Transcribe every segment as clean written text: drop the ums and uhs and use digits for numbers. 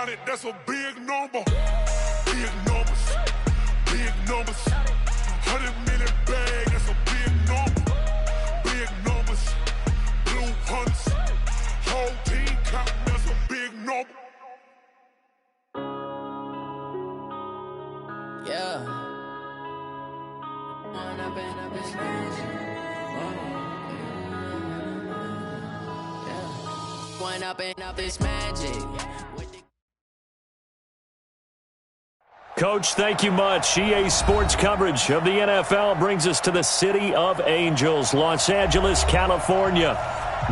it, that's a big number. Big numbers, big numbers. 100 million bag, that's a big number. Big numbers, blue hunts. Whole team counting, that's a big number. Yeah. One up and up is magic. Coach, thank you much. EA Sports coverage of the NFL brings us to the City of Angels, Los Angeles, California.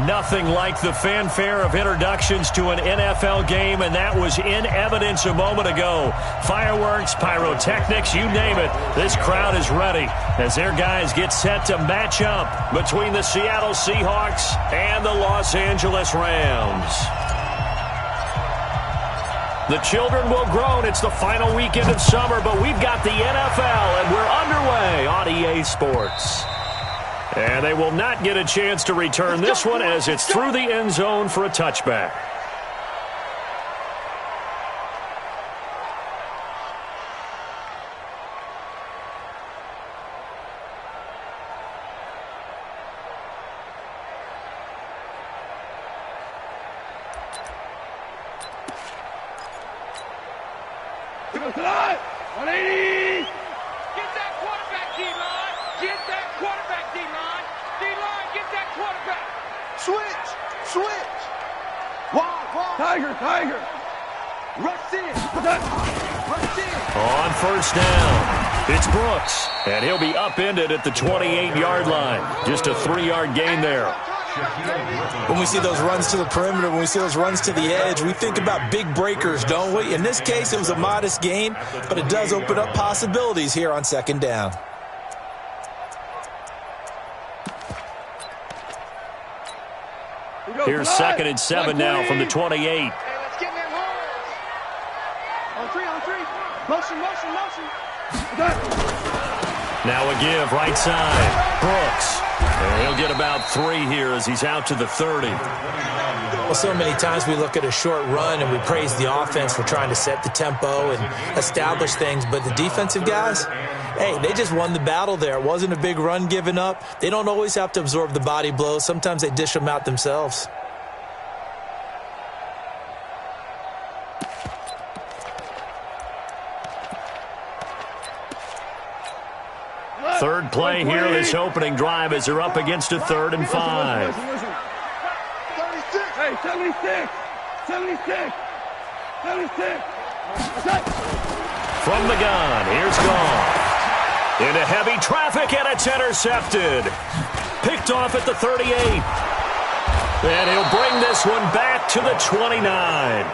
Nothing like the fanfare of introductions to an NFL game, and that was in evidence a moment ago. Fireworks, pyrotechnics, you name it. This crowd is ready as their guys get set to match up between the Seattle Seahawks and the Los Angeles Rams. The children will groan. It's the final weekend of summer, but we've got the NFL, and we're underway on EA Sports. And they will not get a chance to return this one as it's through the end zone for a touchback. On first down, it's Brooks, and he'll be upended at the 28-yard line. Just a 3-yard gain there. When we see those runs to the perimeter, when we see those runs to the edge, we think about big breakers, don't we? In this case, it was a modest gain, but it does open up possibilities here on second down. Here's 2nd and 7 now from the 28. Motion. Now a give, right side. Brooks. And he'll get about 3 here as he's out to the 30. Well, so many times we look at a short run and we praise the offense for trying to set the tempo and establish things, but the defensive guys, hey, they just won the battle there. It wasn't a big run given up. They don't always have to absorb the body blows. Sometimes they dish them out themselves. Third play here, this opening drive as they're up against a 3rd and 5. 76. Hey, 76. From the gun, here's Gall. Into heavy traffic, and it's intercepted. Picked off at the 38. And he'll bring this one back to the 29.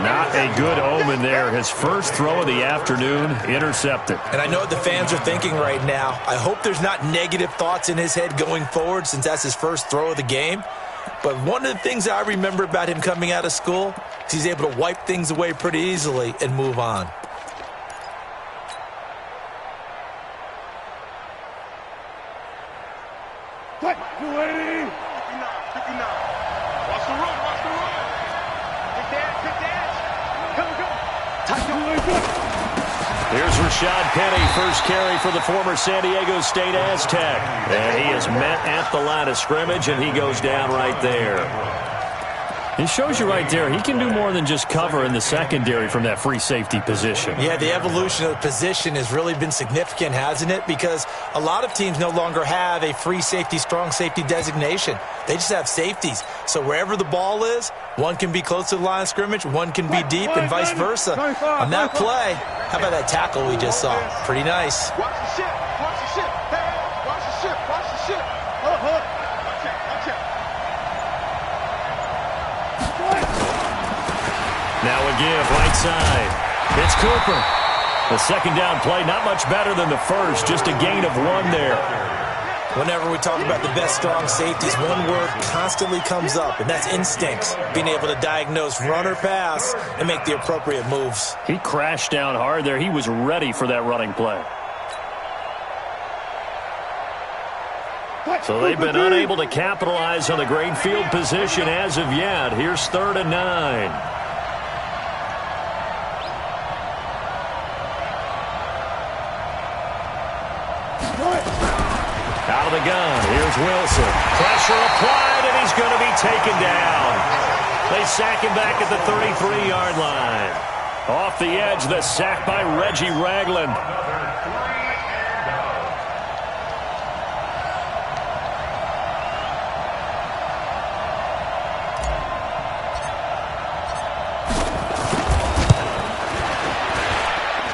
Not a good omen there. His first throw of the afternoon intercepted. And I know what the fans are thinking right now. I hope there's not negative thoughts in his head going forward since that's his first throw of the game. But one of the things I remember about him coming out of school is he's able to wipe things away pretty easily and move on. Here's Rashad Penny, first carry for the former San Diego State Aztec. And he is met at the line of scrimmage, and he goes down right there. It shows you right there, he can do more than just cover in the secondary from that free safety position. Yeah, the evolution of the position has really been significant, hasn't it? Because a lot of teams no longer have a free safety, strong safety designation. They just have safeties. So wherever the ball is, one can be close to the line of scrimmage, one can be deep, and vice versa. On that play, how about that tackle we just saw? Pretty nice. Watch the ship. Hey, watch the ship. Watch it. Now a give, right side. It's Cooper. The second down play, not much better than the first, just a gain of 1 there. Whenever we talk about the best strong safeties, one word constantly comes up, and that's instincts. Being able to diagnose run or pass and make the appropriate moves. He crashed down hard there. He was ready for that running play. So they've been unable to capitalize on the great field position as of yet. Here's 3rd and 9. Out of the gun, here's Wilson. Pressure applied, and he's going to be taken down. They sack him back at the 33-yard line. Off the edge, the sack by Reggie Ragland.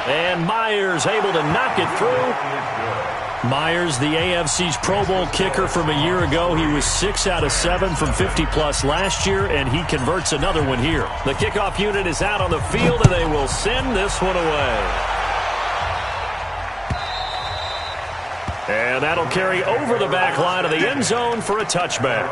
And Myers able to knock it through. Myers, the AFC's Pro Bowl kicker from a year ago. He was 6 out of 7 from 50-plus last year, and he converts another one here. The kickoff unit is out on the field, and they will send this one away. And that'll carry over the back line of the end zone for a touchback.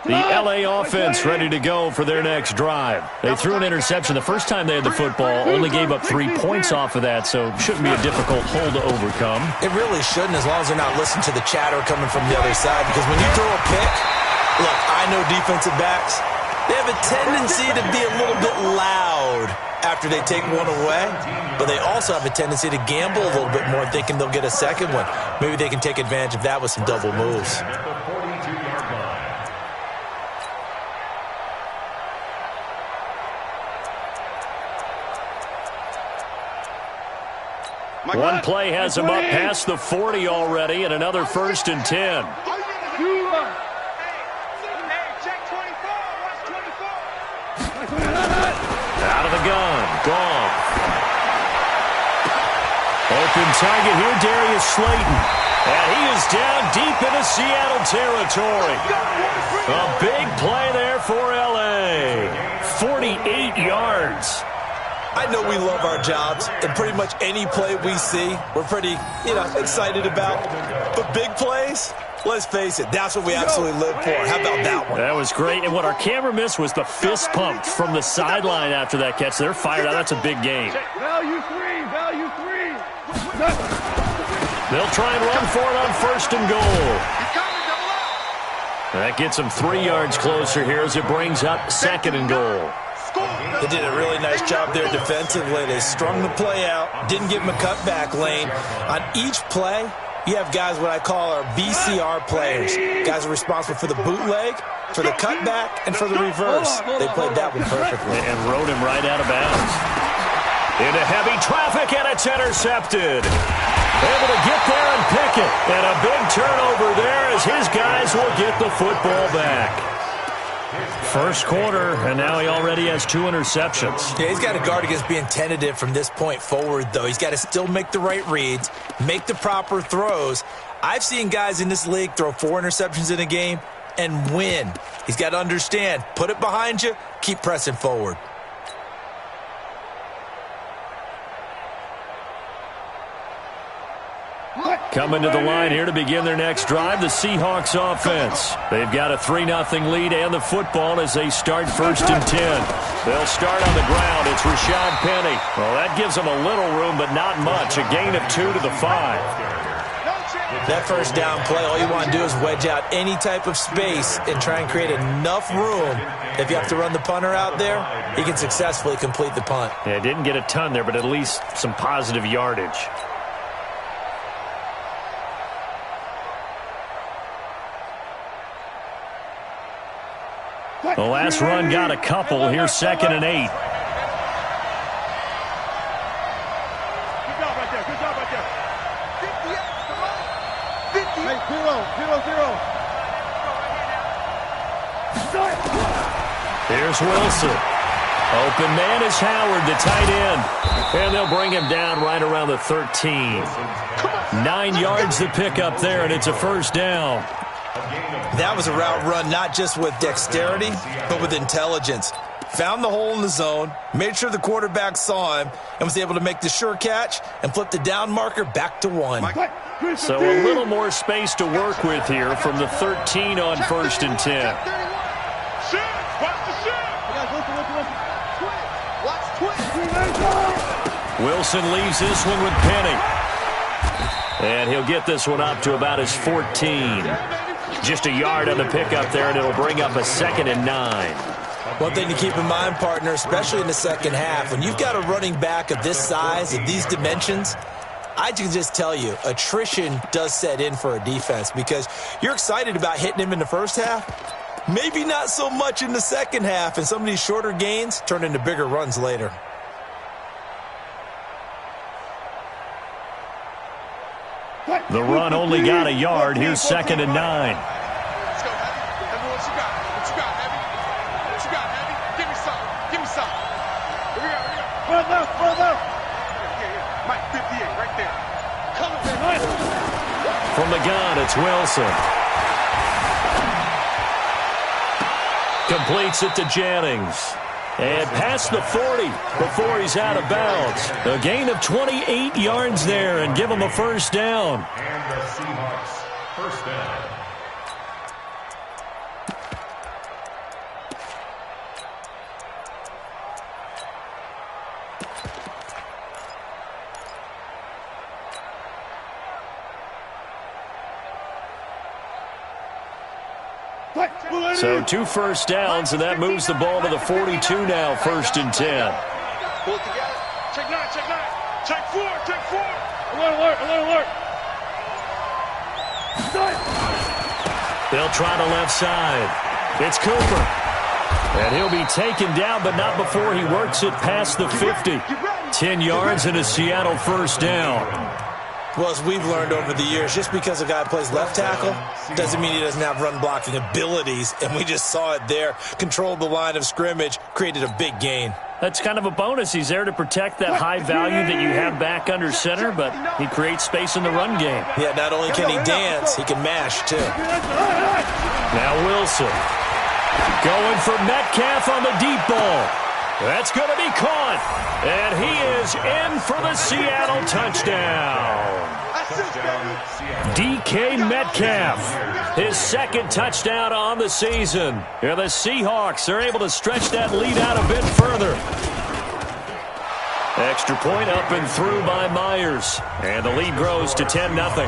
The L.A. offense ready to go for their next drive. They threw an interception the first time they had the football, only gave up 3 points off of that, so it shouldn't be a difficult hole to overcome. It really shouldn't, as long as they're not listening to the chatter coming from the other side, because when you throw a pick, look, I know defensive backs, they have a tendency to be a little bit loud after they take one away, but they also have a tendency to gamble a little bit more, thinking they'll get a second one. Maybe they can take advantage of that with some double moves. One play has him up past the 40 already, and another 1st and 10. Out Out of the gun. Gone. Open target here, Darius Slayton. And he is down deep into Seattle territory. A big play there for L.A. 48 yards. I know we love our jobs, and pretty much any play we see, we're pretty, excited about. But big plays, let's face it, that's what we absolutely live for. How about that one? That was great, and what our camera missed was the fist pump from the sideline after that catch. They're fired out. That's a big game. Value three. They'll try and run for it on 1st and goal. That gets them 3 yards closer here as it brings up 2nd and goal. They did a really nice job there defensively. They strung the play out, didn't give them a cutback lane. On each play, you have guys what I call our BCR players. Guys are responsible for the bootleg, for the cutback, and for the reverse. They played that one perfectly. And rode him right out of bounds. Into heavy traffic, and it's intercepted. Able to get there and pick it. And a big turnover there as his guys will get the football back. First quarter, and now he already has 2 interceptions. Yeah, he's got to guard against being tentative from this point forward, though. He's got to still make the right reads, make the proper throws. I've seen guys in this league throw 4 interceptions in a game and win. He's got to understand, put it behind you, keep pressing forward. Coming to the line here to begin their next drive, the Seahawks offense. They've got a 3-0 lead and the football as they start 1st and 10. They'll start on the ground. It's Rashad Penny. Well, that gives them a little room, but not much. A gain of 2 to the 5. That first down play, all you want to do is wedge out any type of space and try and create enough room. If you have to run the punter out there, he can successfully complete the punt. Yeah, didn't get a ton there, but at least some positive yardage. The last run got a couple. Here's 2nd and 8. Good job right there. 58, 0. Here's Wilson. Open man is Howard, the tight end. And they'll bring him down right around the 13. 9 yards to pick up there, and it's a 1st down. That was a route run not just with dexterity, but with intelligence. Found the hole in the zone, made sure the quarterback saw him, and was able to make the sure catch and flip the down marker back to 1. So a little more space to work with here from the 13 on 1st and 10. Wilson leaves this one with Penny. And he'll get this one up to about his 14. Just a yard on the pickup there, and it'll bring up a 2nd and 9. One thing to keep in mind, partner, especially in the second half, when you've got a running back of this size, of these dimensions, I can just tell you, attrition does set in for a defense because you're excited about hitting him in the first half, maybe not so much in the second half, and some of these shorter gains turn into bigger runs later. The run only got a yard. Here's 2nd and 9. Let's go, Heavy. Heavy, what you got? What you got, Heavy? What you got, Heavy? Give me something. Give me something. Here we go, here we go. Run left. Yeah. Mike, 58, right there. Come on, man. From the gun, it's Wilson. Completes it to Jennings. And past the 40 before he's out of bounds. A gain of 28 yards there and give him a first down. And the Seahawks, first down. So 2 first downs, and that moves the ball to the 42 now, 1st and 10. Pull it together. Check 9, check 9. Check 4, check 4. Alert. They'll try the left side. It's Cooper. And he'll be taken down, but not before he works it past the 50. 10 yards and a Seattle first down. Well, as we've learned over the years, just because a guy plays left tackle doesn't mean he doesn't have run blocking abilities, and we just saw it there. Controlled the line of scrimmage, created a big gain. That's kind of a bonus. He's there to protect that high value that you have back under center, but he creates space in the run game. Yeah, not only can he dance, he can mash, too. Now Wilson going for Metcalf on the deep ball. That's going to be caught, and he is in for the Seattle touchdown. DK Metcalf, his 2nd touchdown on the season. And the Seahawks are able to stretch that lead out a bit further. Extra point up and through by Myers, and the lead grows to 10-0.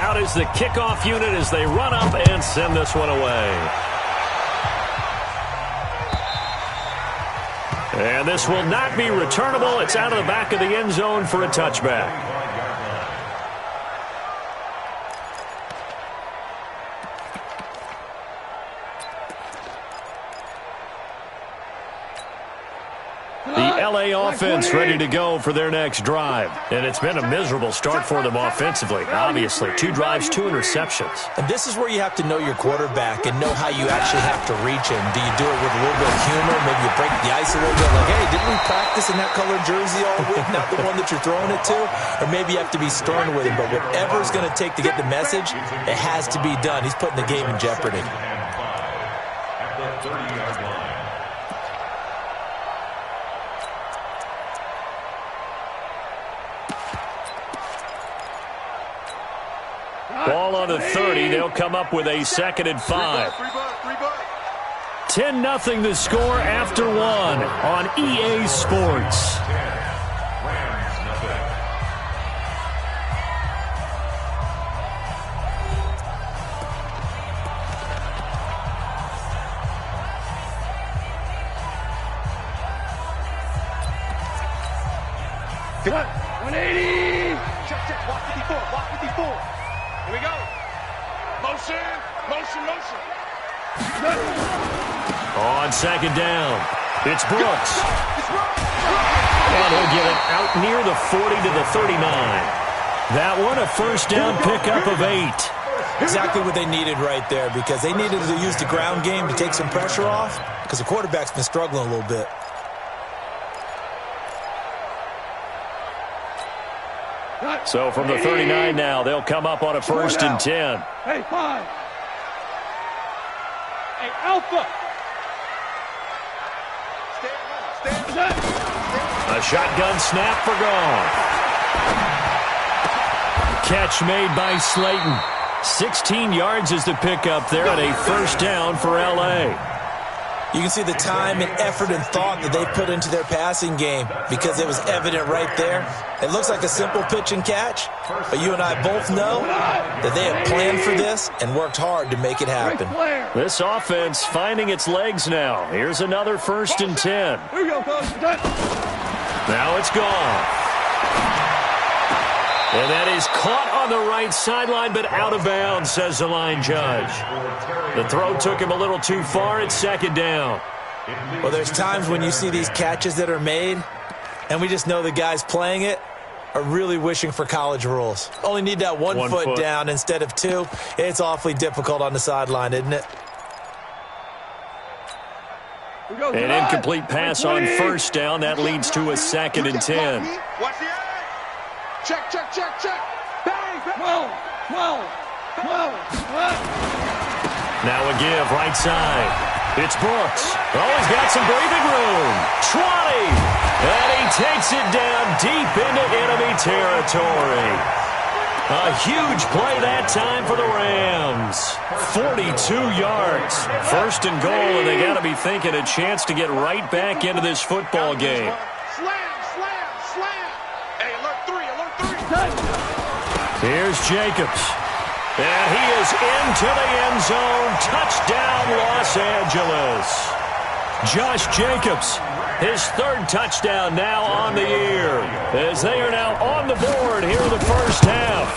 Out is the kickoff unit as they run up and send this one away. And this will not be returnable. It's out of the back of the end zone for a touchback. The LA offense ready to go for their next drive. And it's been a miserable start for them offensively. Obviously, 2 drives, 2 interceptions. And this is where you have to know your quarterback and know how you actually have to reach him. Do you do it with a little bit of humor? Maybe you break the ice a little bit. Like, hey, didn't we practice in that colored jersey all week? Not the one that you're throwing it to? Or maybe you have to be stern with him. But whatever it's going to take to get the message, it has to be done. He's putting the game in jeopardy. At the 30-yard line. Ball on the 30. They'll come up with a 2nd and 5. 10-0 the score after 1 on EA Sports. What? 180. Check. Block 54. Block 54. Here we go. Motion. On 2nd down, it's Brooks. And he'll get it out near the 40 to the 39. That one a first down pickup of 8. Exactly what they needed right there, because they needed to use the ground game to take some pressure off, because the quarterback's been struggling a little bit. So from the 39 now, they'll come up on a 1st and 10. Hey, 5. Hey, Alpha. Stand. A shotgun snap for Goff. Catch made by Slayton. 16 yards is the pickup there, and a first down for L.A. You can see the time and effort and thought that they put into their passing game because it was evident right there. It looks like a simple pitch and catch, but you and I both know that they have planned for this and worked hard to make it happen. This offense finding its legs now. Here's another 1st and 10. Now it's gone. And that is caught on the right sideline, but out of bounds, says the line judge. The throw took him a little too far. It's 2nd down. Well, there's times when you see these catches that are made, and we just know the guys playing it are really wishing for college rules. Only need that one foot down instead of 2. It's awfully difficult on the sideline, isn't it? An incomplete pass on 1st down. That leads to a 2nd and 10. Watch the eye. Check, check, check, check. Bang, bang. Whoa. Now a give, right side. It's Brooks. Oh, he's got some breathing room. 20. And he takes it down deep into enemy territory. A huge play that time for the Rams. 42 yards. 1st and goal, and they got to be thinking a chance to get right back into this football game. Slam. Hey, alert 3. Here's Jacobs. And he is into the end zone. Touchdown, Los Angeles. Josh Jacobs, his 3rd touchdown now on the year, as they are now on the board here in the 1st half.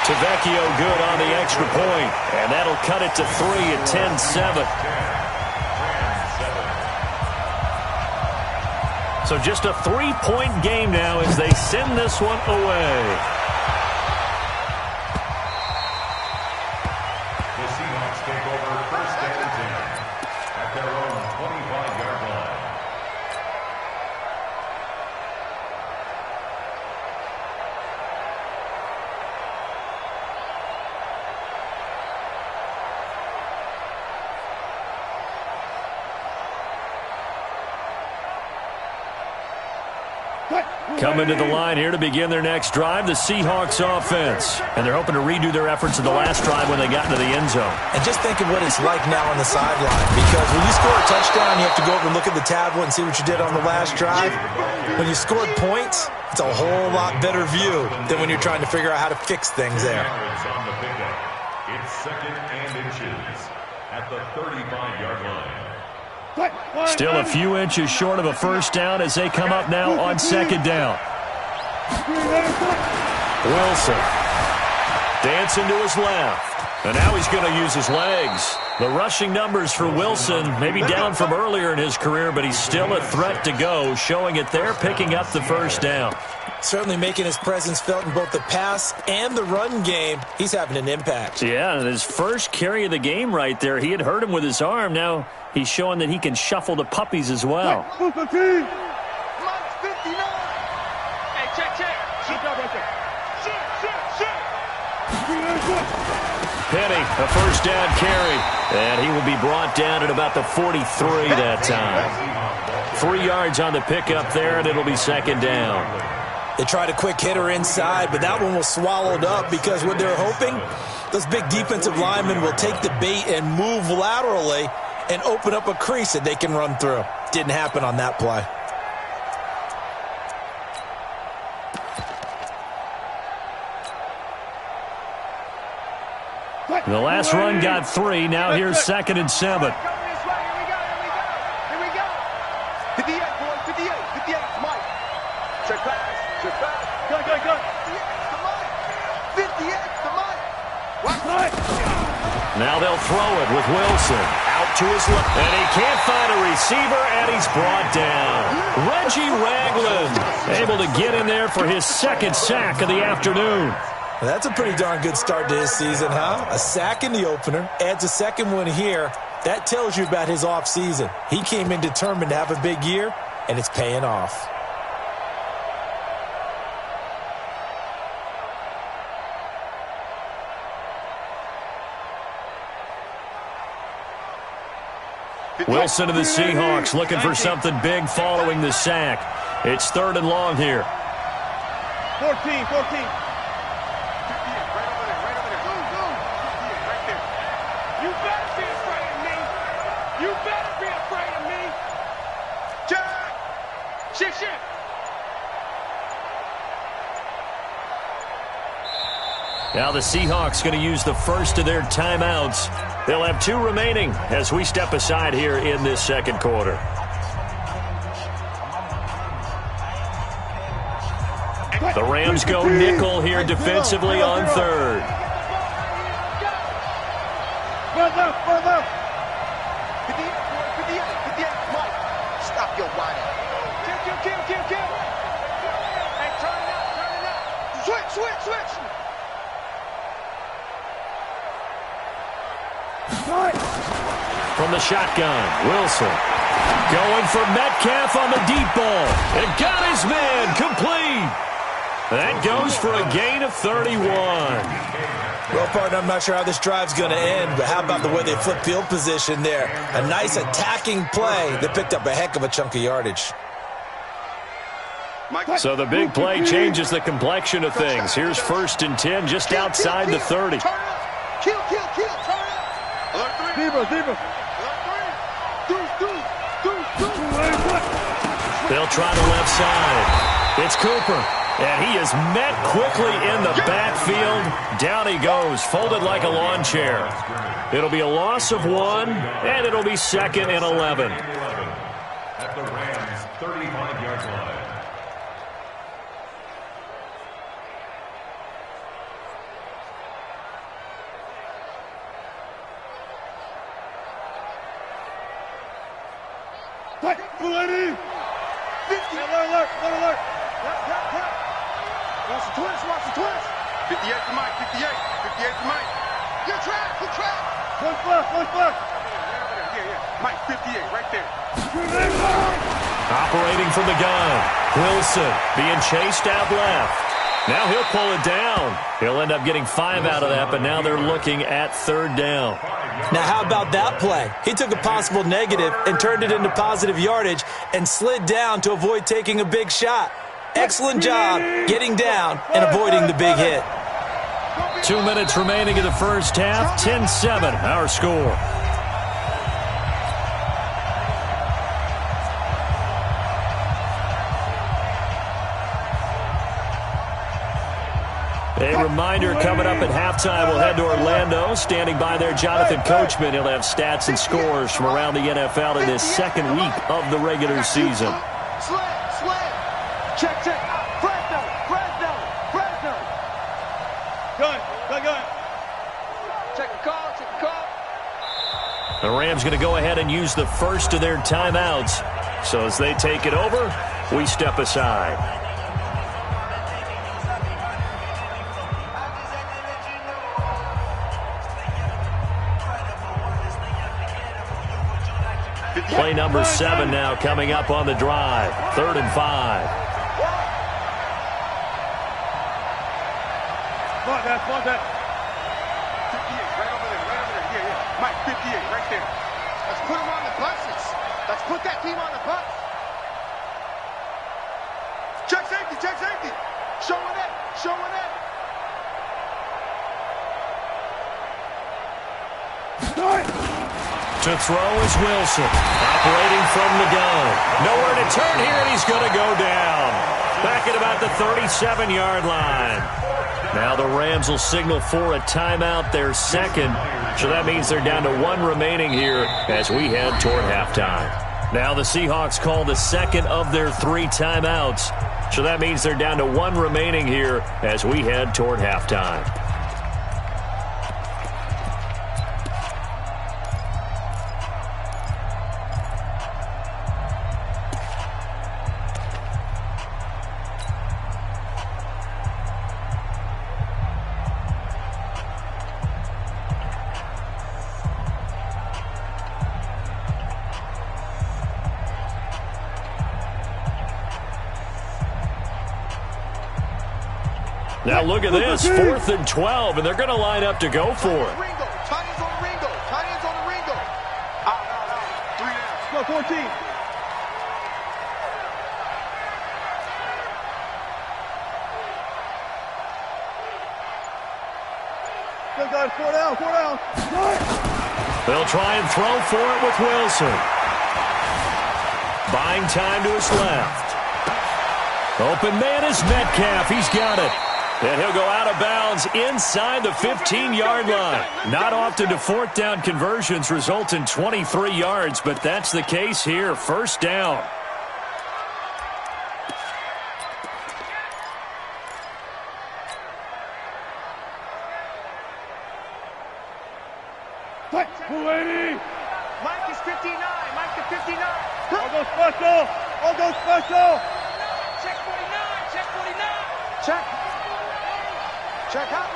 Tavecchio good on the extra point, and that'll cut it to 3 at 10-7. So just a 3-point game now as they send this one away. The Seahawks take over 1st and 10 at their own 25-yard line. Coming to the line here to begin their next drive, the Seahawks offense. And they're hoping to redo their efforts in the last drive when they got into the end zone. And just think of what it's like now on the sideline, because when you score a touchdown, you have to go over and look at the tablet and see what you did on the last drive. When you scored points, it's a whole lot better view than when you're trying to figure out how to fix things there. On the pickup. It's 2nd and inches at the 35-yard line. Still a few inches short of a 1st down as they come up now on 2nd down. Wilson dancing to his left. And now he's going to use his legs. The rushing numbers for Wilson maybe down from earlier in his career, but he's still a threat to go, showing it there, picking up the 1st down. Certainly making his presence felt in both the pass and the run game. He's having an impact. Yeah, and his first carry of the game right there, he had hurt him with his arm. Now he's showing that he can shuffle the puppies as well. Mike's 59. Hey, check. Shoot that right there. Shoot. Penny, a 1st down carry. And he will be brought down at about the 43 that time. 3 yards on the pickup there, and it'll be 2nd down. They tried a quick hitter inside, but that one was swallowed up because what they're hoping, those big defensive linemen will take the bait and move laterally and open up a crease that they can run through. Didn't happen on that play. The last run got 3. Now here's 2nd and 7. Here we go. 58, boys. 58. 58 to Mike. Check pass. Go. 58 to Mike. Watch Mike. Now they'll throw it with Wilson. Out to his left. And he can't find a receiver, and he's brought down. Reggie Ragland able to get in there for his 2nd sack of the afternoon. Well, that's a pretty darn good start to his season, huh? A sack in the opener, adds a 2nd one here. That tells you about his offseason. He came in determined to have a big year, and it's paying off. Wilson to the Seahawks looking for something big following the sack. It's 3rd and long here. 14. You better be afraid of me. You Finish it. Now the Seahawks going to use the first of their timeouts. They'll have 2 remaining as we step aside here in this second quarter. The Rams go nickel here defensively on third. Stop your whining. Kill. Hey, turn it up. Switch. From the shotgun, Wilson going for Metcalf on the deep ball. And got his man complete. That goes for a gain of 31. Well, partner, I'm not sure how this drive's going to end, but how about the way they flip field position there? A nice attacking play that picked up a heck of a chunk of yardage. So the big play changes the complexion of things. Here's 1st and 10 just outside the 30. Kill. Turn it up. Zebra. They'll try the left side. It's Cooper. And he is met quickly in the backfield. Down he goes, folded like a lawn chair. It'll be a loss of 1, and it'll be 2nd and 11. At the Rams' 35-yard line. Alert. Watch the twist. 58 for Mike. 58 for Mike. Good track. Push left. Yeah. Mike, 58 right there. Operating from the gun. Wilson being chased out left. Now he'll pull it down. He'll end up getting 5 out of that, but now they're looking at 3rd down. Now, how about that play? He took a possible negative and turned it into positive yardage and slid down to avoid taking a big shot. Excellent job getting down and avoiding the big hit. 2 minutes remaining in the first half. 10-7, our score. A reminder coming up at halftime, we'll head to Orlando. Standing by there, Jonathan Coachman. He'll have stats and scores from around the NFL in this second week of the regular season. Slam. Check. Fresno. Gun. Check the call. The Rams going to go ahead and use the first of their timeouts. So as they take it over, we step aside. Play number 7 now coming up on the drive. 3rd and 5. Come on, guys. 58, right over there. Yeah. Mike, 58, right there. Let's put him on the buses. Let's put that team on the bus. Check safety. Showing it. To throw is Wilson. Operating from the gun. Nowhere to turn here, and he's going to go down. Back at about the 37-yard line. Now the Rams will signal for a timeout, their second. So that means they're down to 1 remaining here as we head toward halftime. Now the Seahawks call the second of their 3 timeouts. So that means they're down to 1 remaining here as we head toward halftime. Now look at this, 4th and 12, and they're going to line up to go for it. Tight ends on the Ringo. Out. 3 down. Go 14. Go guys, 4 down. They'll try and throw for it with Wilson. Buying time to his left. Open man is Metcalf. He's got it. And he'll go out of bounds inside the 15-yard line. Not often do fourth down conversions result in 23 yards, but that's the case here. First down. Mike is 59. Mike to 59. I'll go special. I'll go special. Check 49. Check 49. Check. Check hot.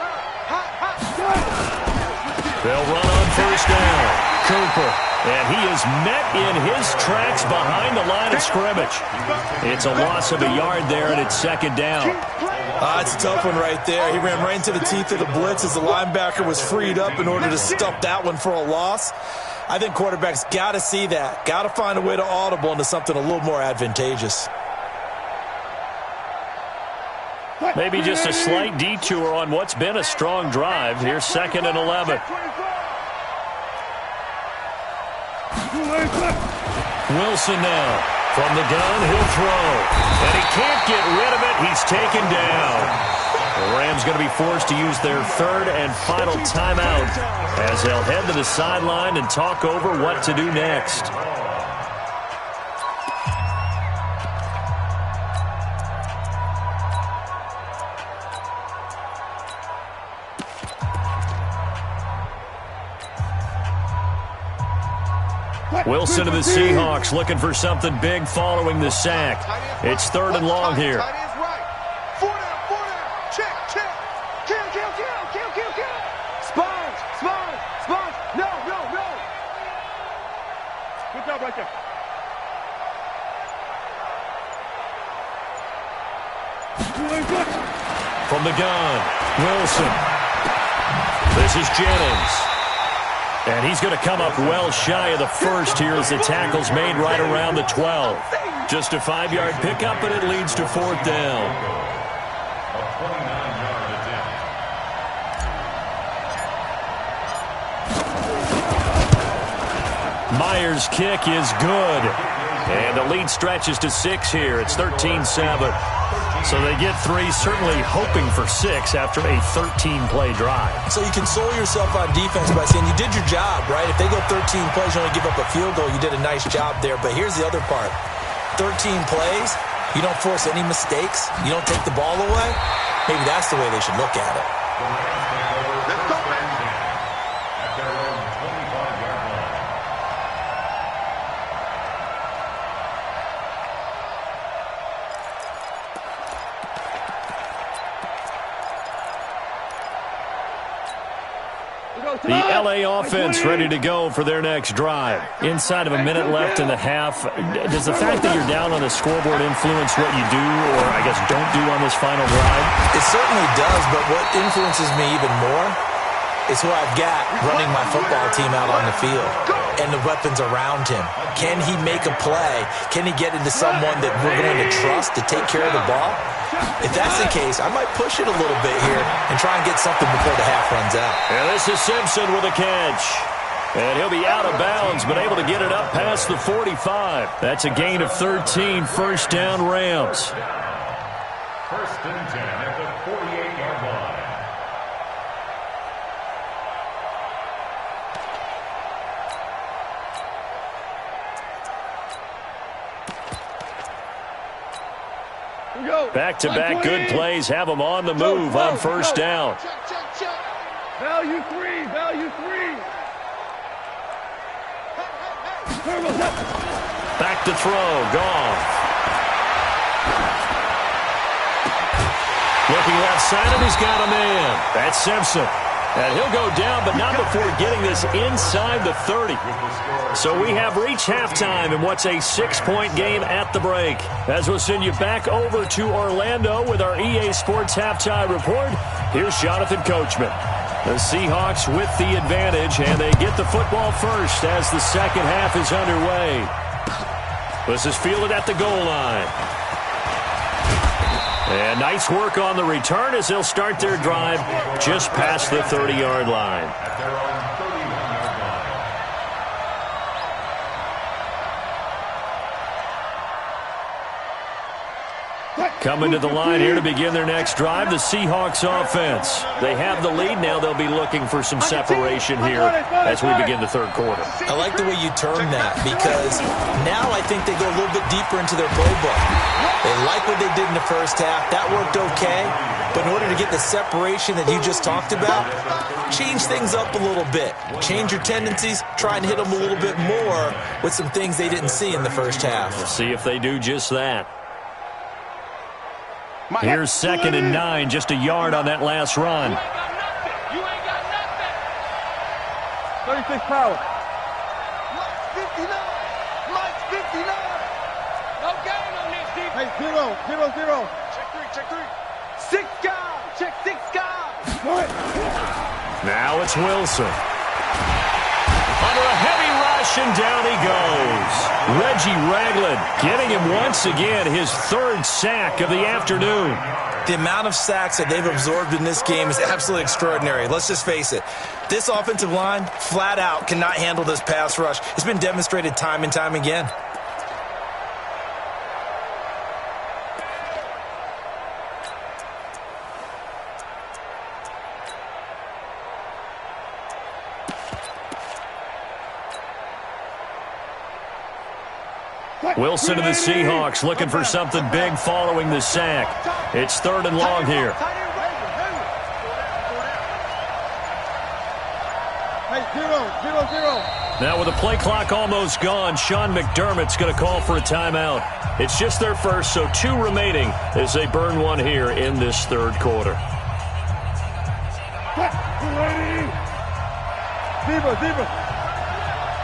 They'll run on first down. Cooper. And he is met in his tracks behind the line of scrimmage. It's a loss of a yard there, and it's second down. It's a tough one right there. He ran right into the teeth of the blitz as the linebacker was freed up in order to stuff that one for a loss. I think quarterbacks got to see that. Got to find a way to audible into something a little more advantageous. Maybe just a slight detour on what's been a strong drive. Here's 2nd and 11. Wilson now. From the gun, he'll throw. And he can't get rid of it. He's taken down. The Rams going to be forced to use their third and final timeout as they'll head to the sideline and talk over what to do next. Wilson to the Seahawks looking for something big following the sack. It's 3rd and long here. Tight end's right. 4 down. Check. Kill. Sponge. No. Good job right there. From the gun, Wilson. This is Jennings. And he's going to come up well shy of the first here as the tackle's made right around the 12. Just a 5-yard pickup, and it leads to 4th down. A 29-yard attempt. Myers' kick is good. And the lead stretches to 6 here. It's 13-7. So they get 3, certainly hoping for 6 after a 13-play drive. So you console yourself on defense by saying you did your job, right? If they go 13 plays, you only give up a field goal, you did a nice job there. But here's the other part. 13 plays, you don't force any mistakes, you don't take the ball away. Maybe that's the way they should look at it. Let's go back. At their own 25-yard line. The L.A. offense ready to go for their next drive. Inside of a minute left in the half, does the fact that you're down on the scoreboard influence what you do, or I guess don't do on this final drive? It certainly does, but what influences me even more is who I've got running my football team out on the field and the weapons around him. Can he make a play? Can he get into someone that we're going to trust to take care of the ball? If that's the case, I might push it a little bit here and try and get something before the half runs out. And this is Simpson with a catch. And he'll be out of bounds, but able to get it up past the 45. That's a gain of 13, first down Rams. 1st and 10 at the 48-yard line. Back-to-back good plays have them on the move on first down. Check. Value 3. Back to throw, Goff. Looking left side, and he's got a man. That's Simpson. And he'll go down, but not before getting this inside the 30. So we have reached halftime in what's a 6-point game at the break. As we'll send you back over to Orlando with our EA Sports Halftime Report, here's Jonathan Coachman. The Seahawks with the advantage, and they get the football first as the second half is underway. This is fielded at the goal line. And nice work on the return as they'll start their drive just past the 30-yard line. At their own 31-yard line. Coming to the line here to begin their next drive, the Seahawks offense. They have the lead. Now they'll be looking for some separation here as we begin the third quarter. I like the way you term that because now I think they go a little bit deeper into their playbook. They like what they did in the first half. That worked okay. But in order to get the separation that you just talked about, change things up a little bit. Change your tendencies. Try and hit them a little bit more with some things they didn't see in the first half. We'll see if they do just that. Here's 2nd and 9, just a yard on that last run. You ain't got nothing. 36 power. Mike's 59. Mike's 59. No gain on this defense. Hey, 0. Check 3. 6 guys. Check 6 guys. What? Now it's Wilson. Under a heavy rush, and down he goes. Reggie Ragland getting him once again his 3rd sack of the afternoon. The amount of sacks that they've absorbed in this game is absolutely extraordinary. Let's just face it. This offensive line, flat out, cannot handle this pass rush. It's been demonstrated time and time again. Wilson of the Seahawks looking for something big following the sack. It's 3rd and long here. Hey, 0. Now with the play clock almost gone, Sean McDermott's going to call for a timeout. It's just their first, so 2 remaining as they burn one here in this 3rd quarter. Zebra.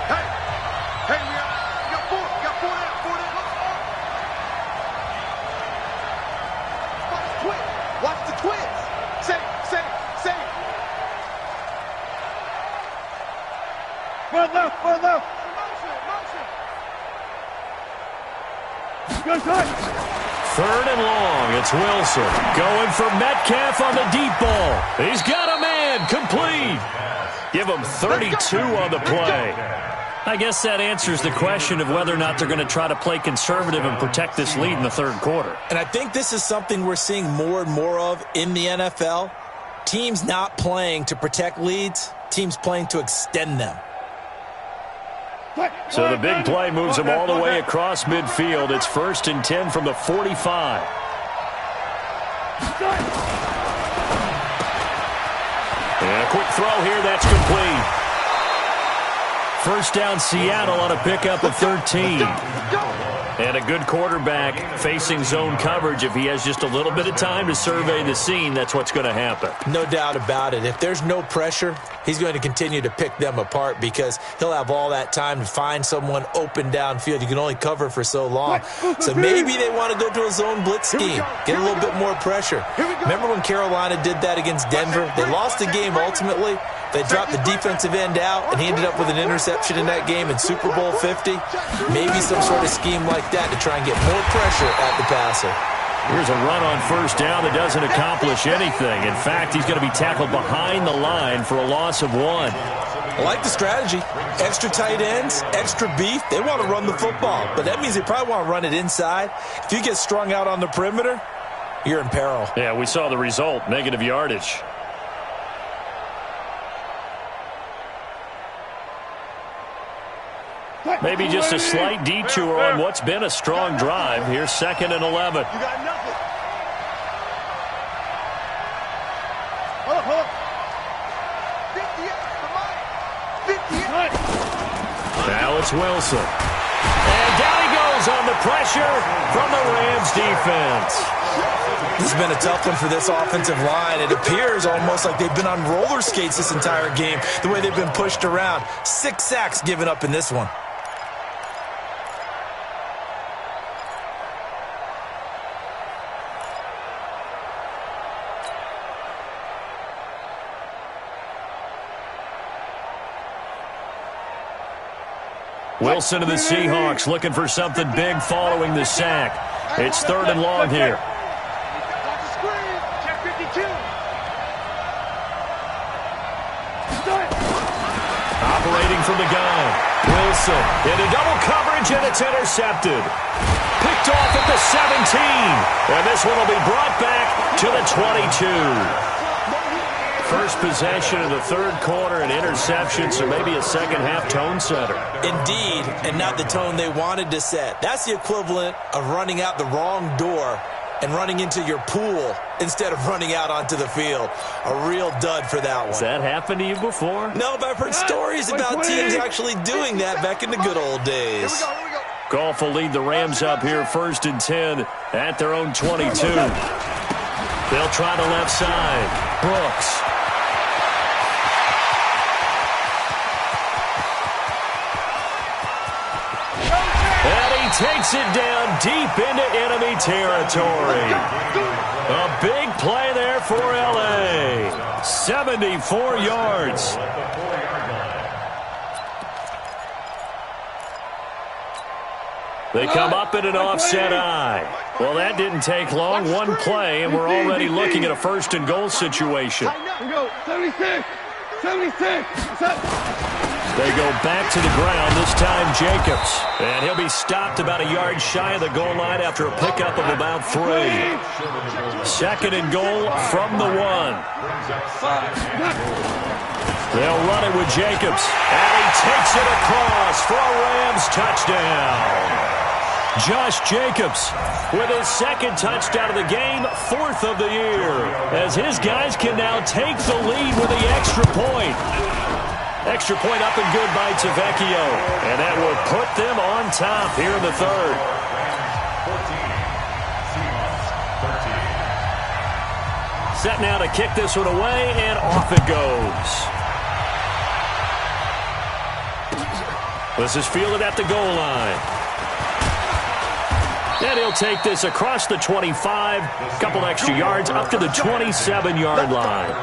Hey, we got 4 down. Watch the twins. Say. Run left. Motion. Good touch. 3rd and long. It's Wilson going for Metcalf on the deep ball. He's got a man. Complete. Give him 32 on the play. I guess that answers the question of whether or not they're going to try to play conservative and protect this lead in the 3rd quarter. And I think this is something we're seeing more and more of in the NFL. Teams not playing to protect leads, teams playing to extend them. So the big play moves them all the way across midfield. It's 1st and 10 from the 45. And a quick throw here, that's complete. 1st down Seattle on a pickup of 13. And a good quarterback facing zone coverage. If he has just a little bit of time to survey the scene, that's what's going to happen. No doubt about it. If there's no pressure, he's going to continue to pick them apart because he'll have all that time to find someone open downfield. You can only cover for so long. So maybe they want to go to a zone blitz scheme, get a little bit more pressure. Remember when Carolina did that against Denver? They lost the game ultimately. They dropped the defensive end out, and he ended up with an interception in that game in Super Bowl 50. Maybe some sort of scheme like that to try and get more pressure at the passer. Here's a run on 1st down that doesn't accomplish anything. In fact, he's going to be tackled behind the line for a loss of 1. I like the strategy. Extra tight ends, extra beef. They want to run the football, but that means they probably want to run it inside. If you get strung out on the perimeter, you're in peril. Yeah, we saw the result, negative yardage. Maybe just a slight detour on what's been a strong drive. Here's 2nd and 11. You got nothing. Hold up. 58 for Mike. 58. Now it's Wilson. And down he goes on the pressure from the Rams defense. This has been a tough one for this offensive line. It appears almost like they've been on roller skates this entire game, the way they've been pushed around. 6 sacks given up in this one. Wilson of the Seahawks looking for something big following the sack. It's 3rd and long here. Operating from the gun. Wilson into double coverage, and it's intercepted. Picked picked off at the 17. And this one will be brought back to the 22. First possession of the third quarter, an interception, so maybe a second-half tone setter. Indeed, and not the tone they wanted to set. That's the equivalent of running out the wrong door and running into your pool instead of running out onto the field. A real dud for that one. Has that happened to you before? No, but I've heard stories about teams actually doing that back in the good old days. Goff will lead the Rams up here 1st and 10 at their own 22. They'll try the left side. Brooks. Takes it down deep into enemy territory. A big play there for L.A. 74 yards. They come up in an offset eye. Well, that didn't take long. One play, and we're already looking at a 1st and goal situation. We go, 76, 76. They go back to the ground, this time Jacobs. And he'll be stopped about a yard shy of the goal line after a pickup of about 3. 2nd and goal from the 1. They'll run it with Jacobs. And he takes it across for a Rams touchdown. Josh Jacobs with his 2nd touchdown of the game, 4th of the year. As his guys can now take the lead with the extra point. Extra point up and good by Tavecchio. And that will put them on top here in the 3rd. Set now to kick this one away, and off it goes. This is fielded at the goal line. And he'll take this across the 25, a couple extra yards up to the 27-yard line.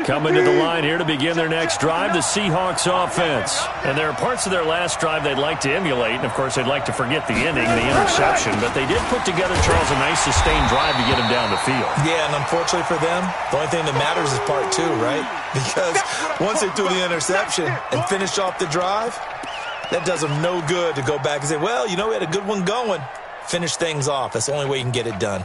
Coming to the line here to begin their next drive, the Seahawks offense. And there are parts of their last drive they'd like to emulate. And, of course, they'd like to forget the ending, the interception. But they did put together, Charles, a nice sustained drive to get him down the field. Yeah, and unfortunately for them, the only thing that matters is part 2, right? Because once they threw the interception and finished off the drive, that does them no good to go back and say, well, you know, we had a good one going. Finish things off. That's the only way you can get it done.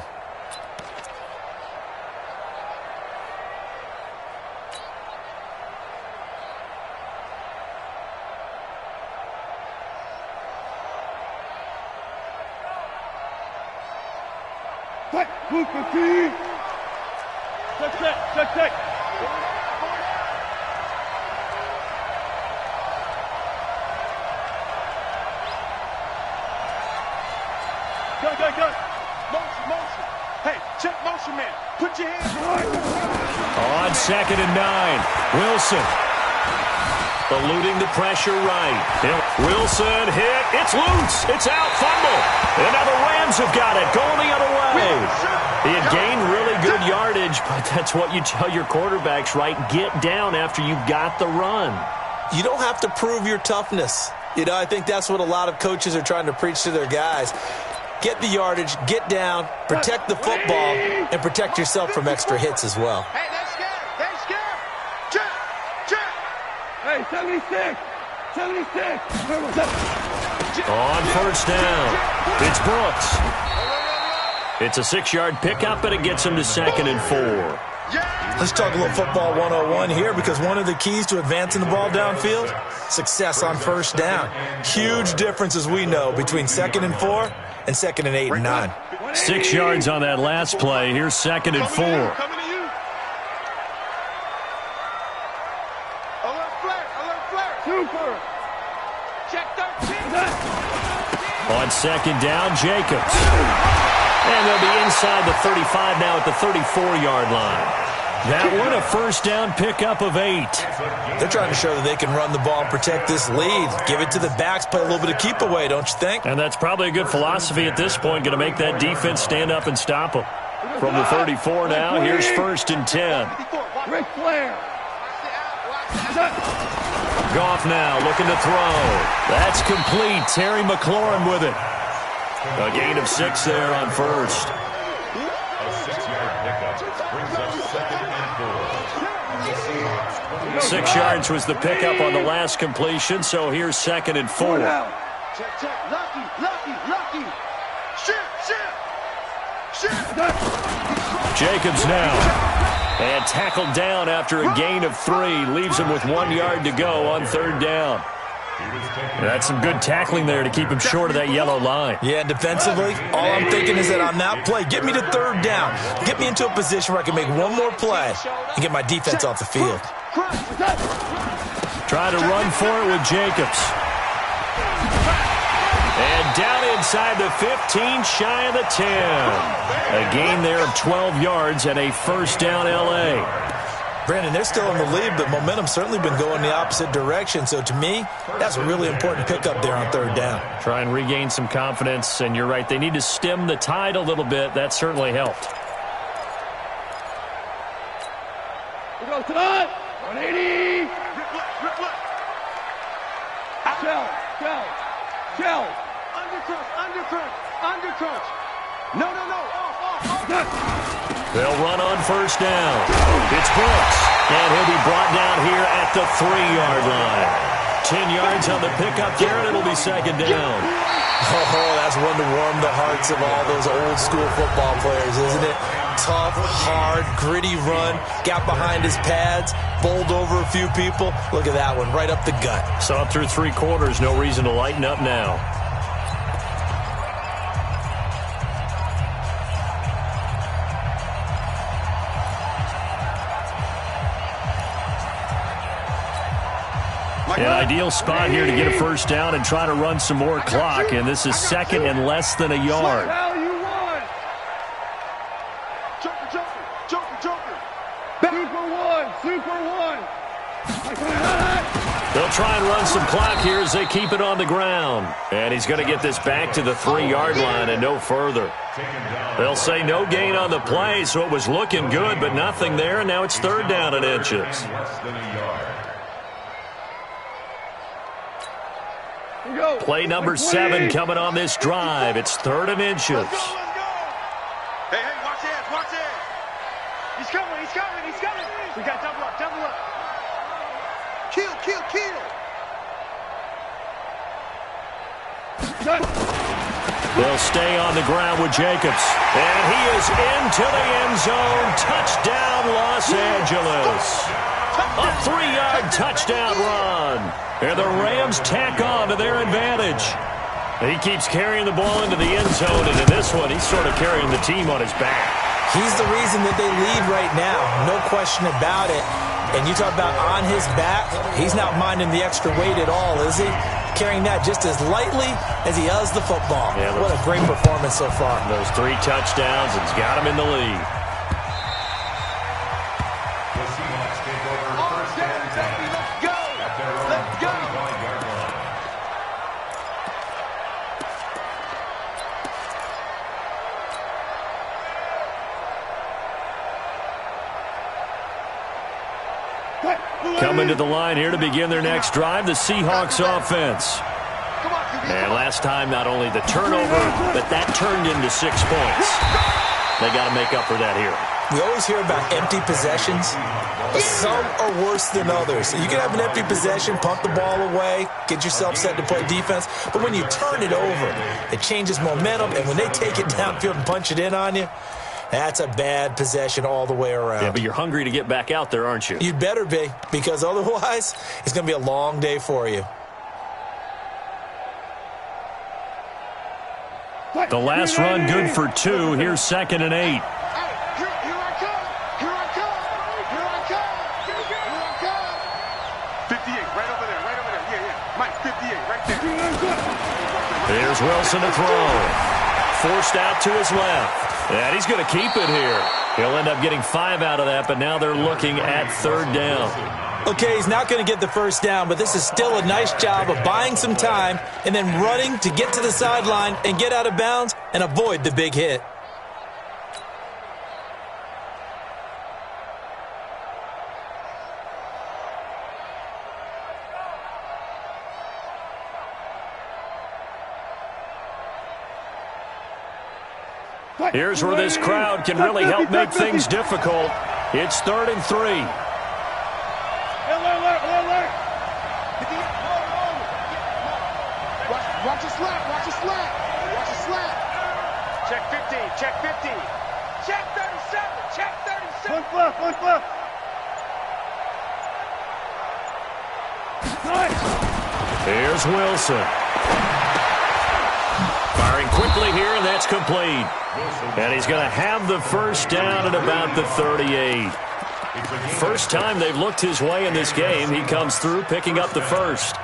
Check. Go. Motion. Hey, check motion, man. Put your hands on 2nd and 9. Wilson. Eluding the pressure right. Wilson hit. It's loose. It's out. Fumble. And now the Rams have got it. Going the other way. He had gained really good yardage, but that's what you tell your quarterbacks, right? Get down after you've got the run. You don't have to prove your toughness. You know, I think that's what a lot of coaches are trying to preach to their guys. Get the yardage, get down, protect the football, and protect yourself from extra hits as well. Hey, they're scared. Check. Hey, 76. On 1st down, it's Brooks. It's a 6-yard pickup, and it gets him to 2nd and 4. Let's talk a little football 101 here, because one of the keys to advancing the ball downfield, success on 1st down. Huge difference, as we know, between 2nd and 4 and 2nd and 8 and 9. 6 yards on that last play. Here's 2nd and 4. Alert flare. Super. Check 13. On 2nd down, Jacobs. And they'll be inside the 35 now at the 34-yard line. That one, a 1st down pickup of 8. They're trying to show that they can run the ball and protect this lead. Give it to the backs, play a little bit of keep away, don't you think? And that's probably a good philosophy at this point, going to make that defense stand up and stop them. From the 34 now, here's 1st and 10. Ric Flair. Goff now looking to throw. That's complete. Terry McLaurin with it. A gain of 6 there on first. A 6-yard pickup brings up 2nd and 4. 6 yards was the pickup on the last completion, so here's 2nd and 4. Check, check. Lucky. Shit. Jacobs now. And tackled down after a gain of 3. Leaves him with 1 yard to go on 3rd down. That's some good tackling there to keep him short of that yellow line. Yeah, and defensively, all I'm thinking is that on that play, get me to 3rd down. Get me into a position where I can make one more play and get my defense off the field. Try to run for it with Jacobs. And down inside the 15, shy of the 10. A gain there of 12 yards and a 1st down L.A. Brandon, they're still in the lead, but momentum's certainly been going the opposite direction. So to me, that's a really important pickup there on 3rd down. Try and regain some confidence, and you're right, they need to stem the tide a little bit. That certainly helped. We go to the 180. Shell. Undercrunch. No. Off. They'll run on 1st down. It's Brooks, and he'll be brought down here at the 3-yard line. 10 yards on the pickup there, and it'll be 2nd down. Oh, that's one to warm the hearts of all those old school football players, isn't it? Tough, hard, gritty run, got behind his pads, bowled over a few people. Look at that one, right up the gut. Saw it through 3 quarters, no reason to lighten up now. An ideal spot here to get a 1st down and try to run some more clock, and this is 2nd and less than a yard. Super one. They'll try and run some clock here as they keep it on the ground. And he's going to get this back to the 3-yard line and no further. They'll say no gain on the play, so it was looking good, but nothing there, and now it's 3rd down and inches. Play number 7 coming on this drive. It's 3rd and inches. Let's go. Hey, watch it. He's coming. We got double up. Kill. They'll stay on the ground with Jacobs. And he is into the end zone. Touchdown, Los Angeles. A 3-yard touchdown run. And the Rams tack on to their advantage. He keeps carrying the ball into the end zone, and in this one, he's sort of carrying the team on his back. He's the reason that they lead right now, no question about it. And you talk about on his back, he's not minding the extra weight at all, is he? Carrying that just as lightly as he does the football. Yeah, what a great performance so far. Those 3 touchdowns, it's got him in the lead. The Seahawks take over 1st and 10. Let's go. Coming to the line here to begin their next drive, the Seahawks offense. And last time, not only the turnover, but that turned into 6 points. They got to make up for that here. We always hear about empty possessions, but some are worse than others. You can have an empty possession, pump the ball away, get yourself set to play defense, but when you turn it over, it changes momentum, and when they take it downfield and punch it in on you, that's a bad possession all the way around. Yeah, but you're hungry to get back out there, aren't you? You'd better be, because otherwise, it's going to be a long day for you. The last run good for 2. Here's 2nd and 8. Here I come. 58, right over there. Yeah. Mike, 58, right there. Here's Wilson to throw. Forced out to his left. And he's going to keep it here. He'll end up getting 5 out of that, but now they're looking at 3rd down. Okay, he's not going to get the 1st down, but this is still a nice job of buying some time and then running to get to the sideline and get out of bounds and avoid the big hit. Here's where this crowd can really help make things difficult. It's 3rd and 3. Watch your slap, watch your slap, watch your slap. Check 15, check 15. Check 37, check 37. One flip. Here's Wilson. Firing quickly here, and that's complete. And he's going to have the first down at about the 38. First time they've looked his way in this game. He comes through picking up the first.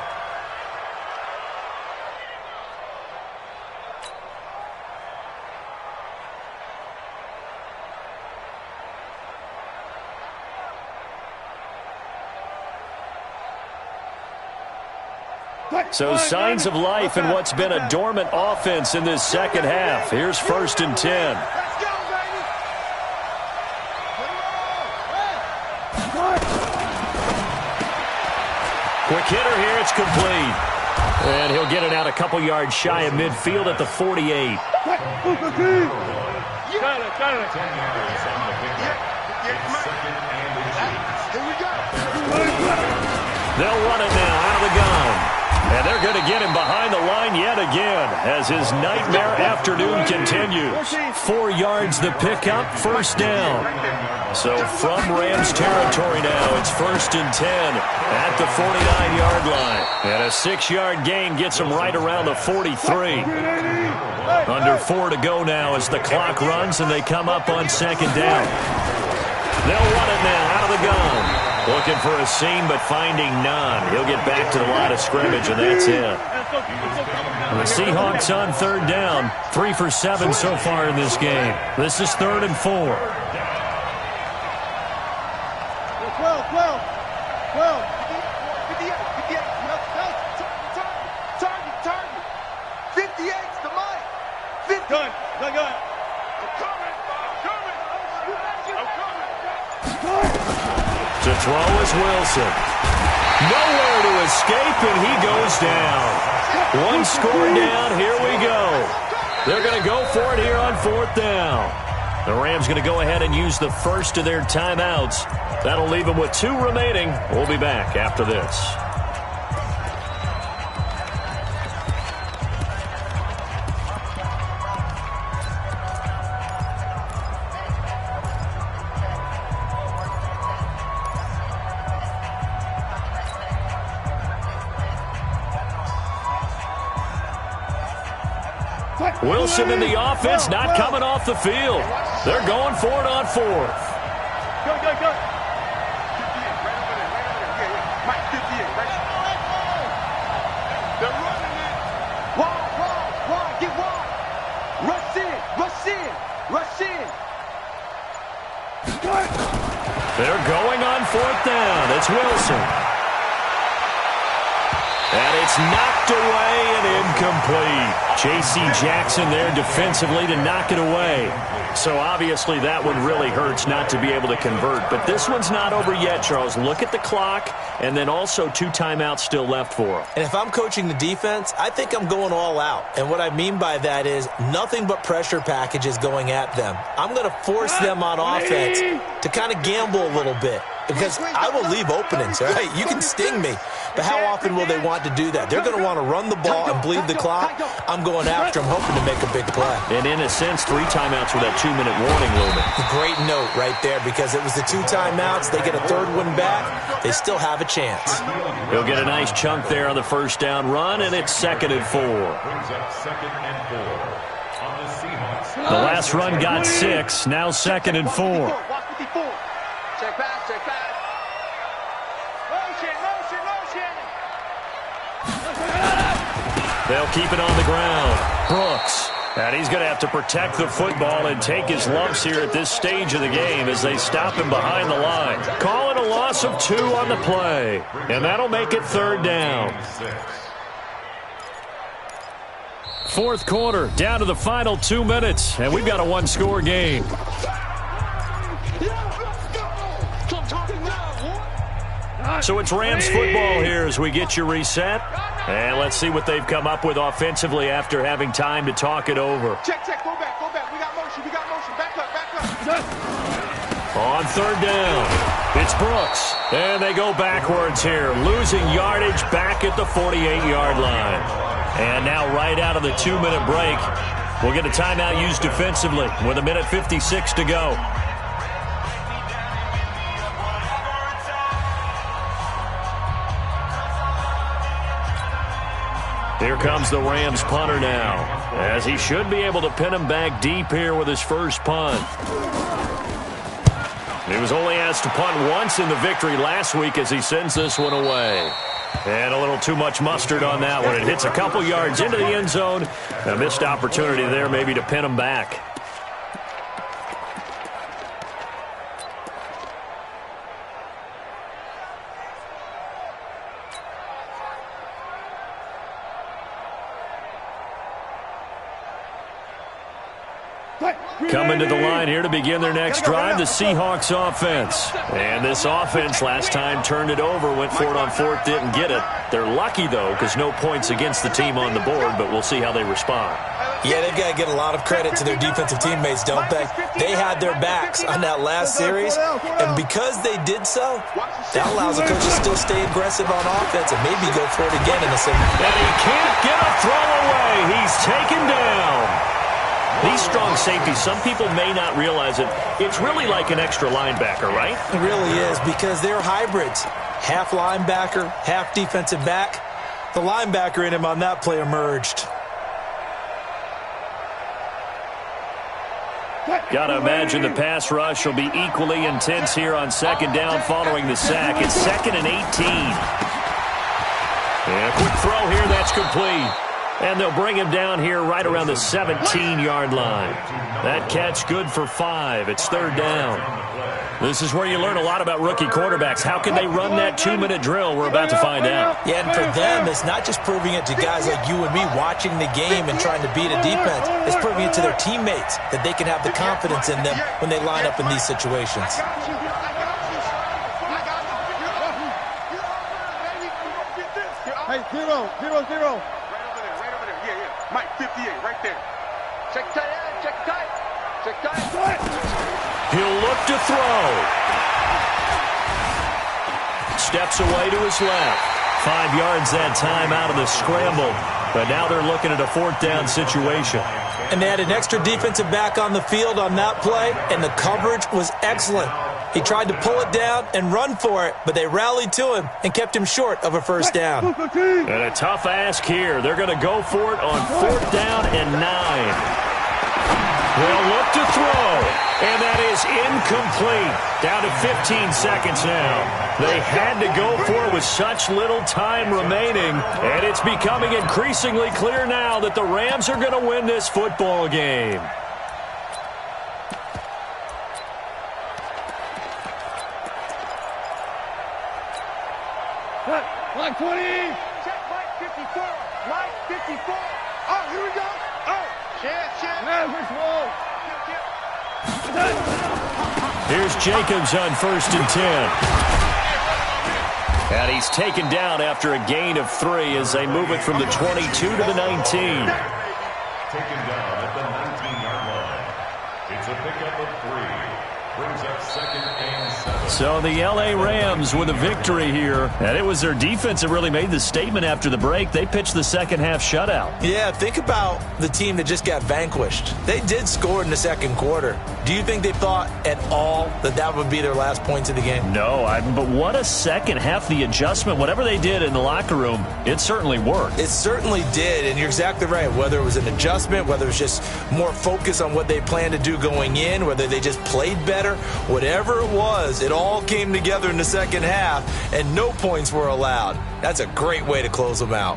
So signs of life in what's been a dormant offense in this second half. Here's 1st and 10. Quick hitter here, it's complete. And he'll get it out a couple yards shy of midfield at the 48. They'll run it now out of the gun. And they're going to get him behind the line yet again as his nightmare afternoon continues. 4 yards the pickup, first down. So from Rams territory now, it's 1st and 10 at the 49-yard line. And a 6-yard gain gets them right around the 43. Under 4 to go now as the clock runs and they come up on 2nd down. They'll run it now out of the gun. Looking for a seam, but finding none. He'll get back to the line of scrimmage, and that's it. The Seahawks on 3rd down. 3 for 7 so far in this game. This is 3rd and 4. 12. Target. 58's the mic. 50. Gun. I'm coming. To throw is Wilson. Nowhere to escape, and he goes down. 1 score down, here we go. They're going to go for it here on 4th down. The Rams going to go ahead and use the first of their timeouts. That'll leave them with 2 remaining. We'll be back after this. Wilson in the offense, not coming off the field. They're going for it on 4th. Go. 58, right over there. Mike, 58, right? They're running it. Wide, get wide. Rush in. They're going on 4th down. It's Wilson. And it's knocked away and incomplete. J.C. Jackson there defensively to knock it away. So obviously that one really hurts not to be able to convert. But this one's not over yet, Charles. Look at the clock, and then also 2 timeouts still left for them. And if I'm coaching the defense, I think I'm going all out. And what I mean by that is nothing but pressure packages going at them. I'm going to force them on offense to kind of gamble a little bit. Because I will leave openings, all right? You can sting me. But how often will they want to do that? They're going to want to run the ball and bleed the clock. I'm going after them, hoping to make a big play. And in a sense, 3 timeouts with that 2-minute warning looming. Great note right there, because it was the 2 timeouts. They get a 3rd one back. They still have a chance. He'll get a nice chunk there on the first down run, and it's 2nd and 4. The last run got 6. Now 2nd and 4. Check pass. They'll keep it on the ground. Brooks. And he's going to have to protect the football and take his lumps here at this stage of the game as they stop him behind the line. Call it a loss of 2 on the play. And that'll make it 3rd down. 4th quarter, down to the final 2 minutes. And we've got a 1-score game. So it's Rams football here as we get you reset. And let's see what they've come up with offensively after having time to talk it over. Check, go back. We got motion. On third down, it's Brooks. And they go backwards here, losing yardage back at the 48-yard line. And now right out of the 2-minute break, we'll get a timeout used defensively with 1:56 to go. Here comes the Rams punter now, as he should be able to pin him back deep here with his first punt. He was only asked to punt once in the victory last week as he sends this one away. And a little too much mustard on that one. It hits a couple yards into the end zone. A missed opportunity there maybe to pin him back. Coming to the line here to begin their next drive, the Seahawks offense. And this offense last time turned it over, went for it on fourth, didn't get it. They're lucky, though, because no points against the team on the board, but we'll see how they respond. Yeah, they've got to get a lot of credit to their defensive teammates, don't they? They had their backs on that last series, and because they did so, that allows the coach to still stay aggressive on offense and maybe go for it again in the second. And he can't get a throw away. He's taken down. These strong safeties, some people may not realize it. It's really like an extra linebacker, right? It really is, because they're hybrids. Half linebacker, half defensive back. The linebacker in him on that play emerged. Got to imagine the pass rush will be equally intense here on second down following the sack. It's 2nd and 18. And a quick throw here, that's complete. And they'll bring him down here right around the 17-yard line. That catch good for 5. It's third down. This is where you learn a lot about rookie quarterbacks. How can they run that 2-minute drill? We're about to find out. Yeah, and for them, it's not just proving it to guys like you and me watching the game and trying to beat a defense. It's proving it to their teammates that they can have the confidence in them when they line up in these situations. Hey, 0-0-0. Mike, 58, right there. Check tight end, check tight. Check tight. He'll look to throw. Steps away to his left. 5 yards that time out of the scramble. But now they're looking at a fourth down situation. And they had an extra defensive back on the field on that play, and the coverage was excellent. He tried to pull it down and run for it, but they rallied to him and kept him short of a first down. And a tough ask here. They're going to go for it on 4th down and 9. They'll look to throw, and that is incomplete. Down to 15 seconds now. They had to go for it with such little time remaining, and it's becoming increasingly clear now that the Rams are going to win this football game. Line 20. Check Mike 54. Mike 54. Oh, here we go. Oh. Here's Jacobs on 1st and 10. And he's taken down after a gain of 3 as they move it from the 22 to the 19. Taken down at the 19-yard line. It's a pickup of 3. Brings up 2nd and 7. So the L.A. Rams with a victory here. And it was their defense that really made the statement after the break. They pitched the second half shutout. Yeah, think about the team that just got vanquished. They did score in the second quarter. Do you think they thought at all that that would be their last points of the game? No, but what a second half. The adjustment, whatever they did in the locker room, it certainly worked. It certainly did, and you're exactly right. Whether it was an adjustment, whether it was just more focus on what they planned to do going in, whether they just played better, whatever it was, it all came together in the second half, and no points were allowed. That's a great way to close them out.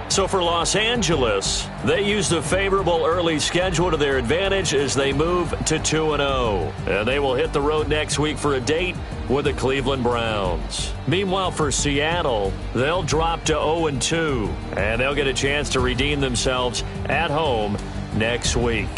So for Los Angeles, they used a favorable early schedule to their advantage as they move to 2-0. And they will hit the road next week for a date with the Cleveland Browns. Meanwhile, for Seattle, they'll drop to 0-2, and they'll get a chance to redeem themselves at home next week.